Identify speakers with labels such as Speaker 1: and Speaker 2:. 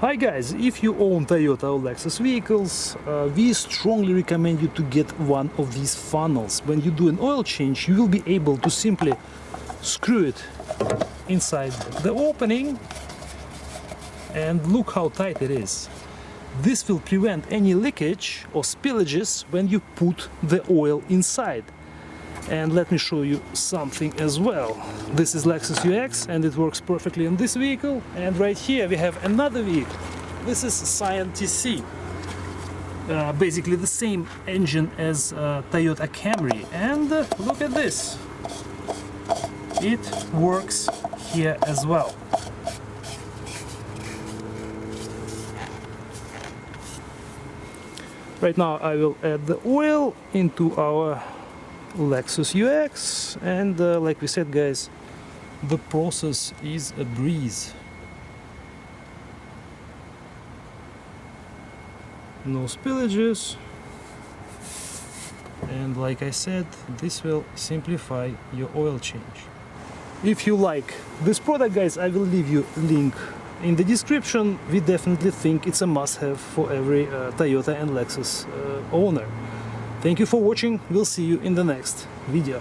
Speaker 1: Hi guys, if you own Toyota or Lexus vehicles, we strongly recommend you to get one of these funnels. When you do an oil change, you will be able to simply screw it inside the opening, and look how tight it is. This will prevent any leakage or spillages when you put the oil inside. And let me show you something as well. This is Lexus UX and it works perfectly on this vehicle. And right here we have another vehicle. This is Scion TC. Basically the same engine as Toyota Camry. And look at this. It works here as well. Right now I will add the oil into our Lexus UX, and like we said guys, the process is a breeze. No spillages, and like I said, this will simplify your oil change. If you like this product guys, I will leave you a link in the description. We definitely think it's a must-have for every Toyota and Lexus owner. Thank you for watching. We'll see you in the next video.